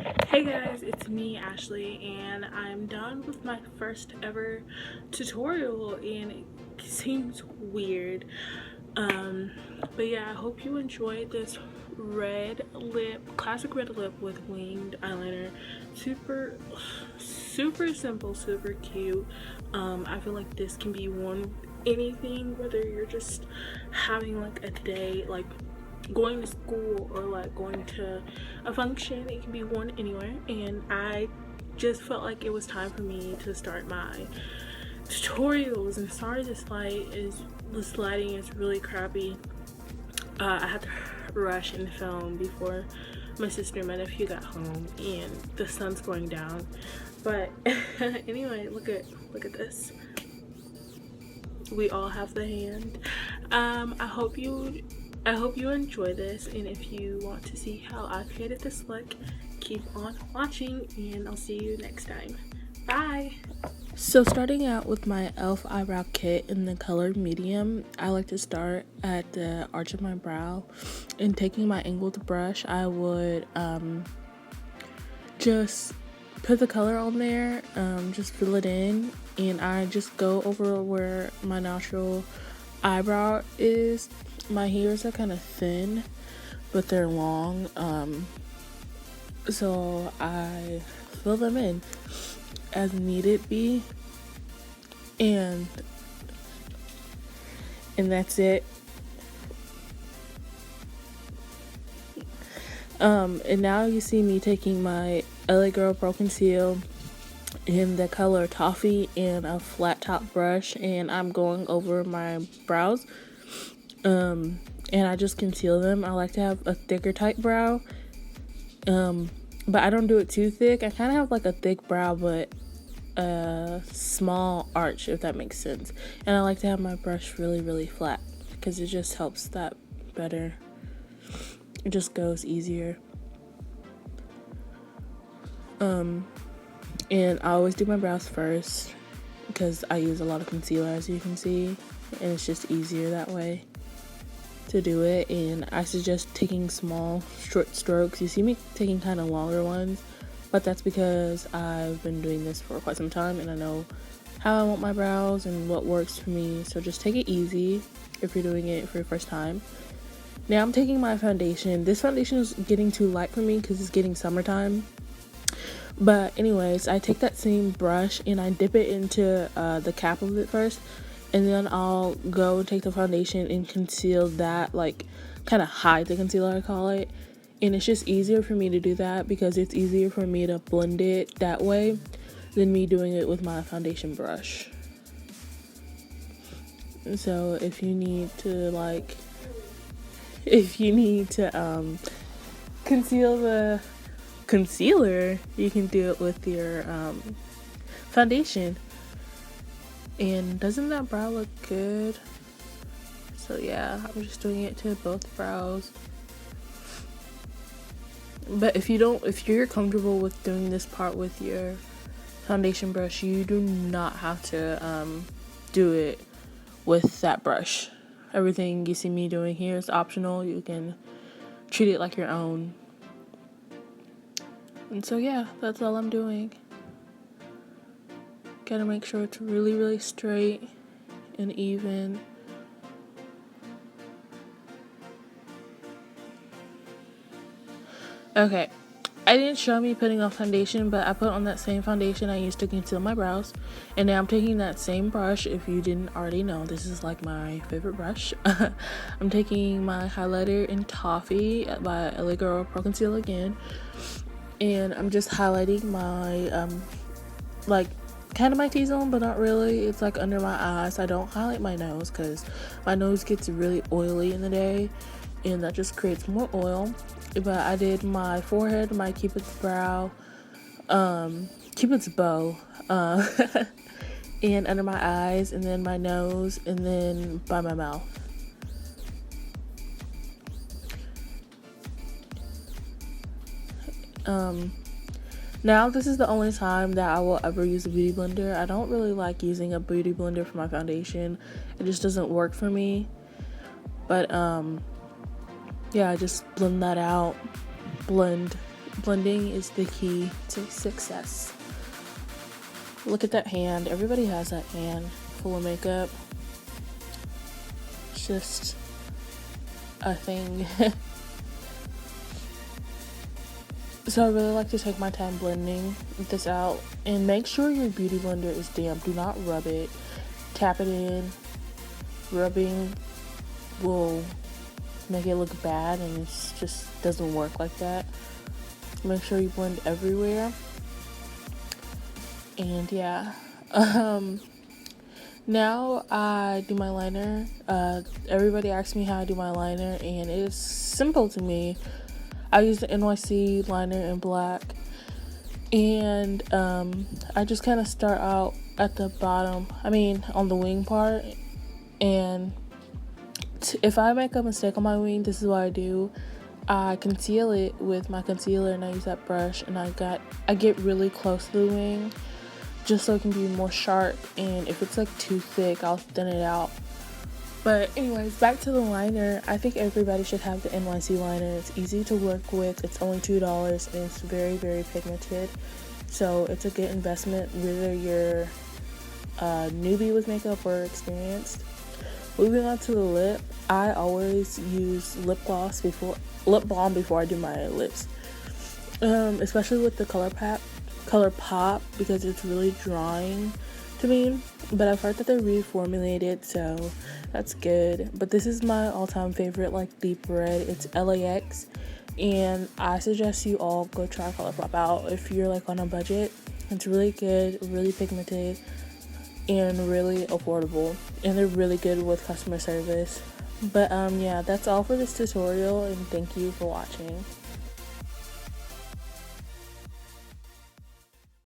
Hey guys, it's me, Ashley, and I'm done with my first ever tutorial, and it seems weird. Um, but yeah, I hope you enjoyed this classic red lip with winged eyeliner. Super simple, super cute. I feel like this can be worn with anything, whether you're just having like a day, like going to school or like going to a function. It can be worn anywhere, and I just felt like it was time for me to start my tutorials. And sorry, this lighting is really crappy. I had to rush and film before my sister and my nephew got home, and the sun's going down. But anyway, look at this. We all have the hand. I hope you enjoy this, and if you want to see how I created this look, keep on watching, and I'll see you next time. Bye. So starting out with my e.l.f. eyebrow kit in the color medium, I like to start at the arch of my brow, and taking my angled brush, I would just put the color on there, just fill it in, and I just go over where my natural eyebrow is. My hairs are kind of thin, but they're long, so I fill them in as needed be, and that's it. And now you see me taking my LA Girl Pro Conceal in the color Toffee and a flat top brush, and I'm going over my brows, and I just conceal them. I like to have a thicker type brow, but I don't do it too thick. I kind of have like a thick brow but a small arch, if that makes sense. And I like to have my brush really flat because it just helps that better. It just goes easier. And I always do my brows first because I use a lot of concealer, as you can see, and it's just easier that way to do it. And I suggest taking small short strokes. You see me taking kind of longer ones, but that's because I've been doing this for quite some time and I know how I want my brows and what works for me. So just take it easy if you're doing it for your first time. Now I'm taking my foundation. This foundation is getting too light for me because it's getting summertime. But anyways, I take that same brush and I dip it into the cap of it first, and then I'll go and take the foundation and conceal that, like kind of hide the concealer, I call it. And it's just easier for me to do that because it's easier for me to blend it that way than me doing it with my foundation brush. So if you need to conceal the concealer, you can do it with your foundation. And doesn't that brow look good? So yeah, I'm just doing it to both brows. But if you're comfortable with doing this part with your foundation brush, you do not have to do it with that brush. Everything you see me doing here is optional. You can treat it like your own. And so yeah, that's all I'm doing. Gotta make sure it's really straight and even. Okay, I didn't show me putting on foundation, but I put on that same foundation I used to conceal my brows. And now I'm taking that same brush. If you didn't already know, this is like my favorite brush. I'm taking my highlighter in Toffee by LA Girl Pro Conceal again. And I'm just highlighting my, like, kind of my T-zone, but not really. It's like under my eyes. I don't highlight my nose because my nose gets really oily in the day, and that just creates more oil. But I did my forehead, my Cupid's brow, Cupid's bow, and under my eyes, and then my nose, and then by my mouth. Now this is the only time that I will ever use a beauty blender. I don't really like using a beauty blender for my foundation. It just doesn't work for me. But yeah, I just blend that out, blend Blending is the key to success. Look at that hand. Everybody has that hand full of makeup. It's just a thing. So I really like to take my time blending this out, and make sure your beauty blender is damp. Do not rub it. Tap it in. Rubbing will make it look bad, and it just doesn't work like that. Make sure you blend everywhere. And yeah, now I do my liner. Everybody asks me how I do my liner, and it is simple to me. I use the NYC liner in black, and I just kind of start out at the bottom, on the wing part, and if I make a mistake on my wing, this is what I do. I conceal it with my concealer, and I use that brush, and I get really close to the wing just so it can be more sharp, and if it's like too thick, I'll thin it out. But anyways, back to the liner. I think everybody should have the NYC liner. It's easy to work with. It's only $2, and it's very, very pigmented. So it's a good investment whether you're a newbie with makeup or experienced. Moving on to the lip, I always use lip balm before I do my lips. Especially with the ColourPop, because it's really drying to me. But I've heard that they're reformulated, so that's good. But this is my all-time favorite, like deep red. It's LAX, and I suggest you all go try ColourPop out if you're like on a budget. It's really good, really pigmented, and really affordable, and they're really good with customer service. But yeah, that's all for this tutorial, and thank you for watching.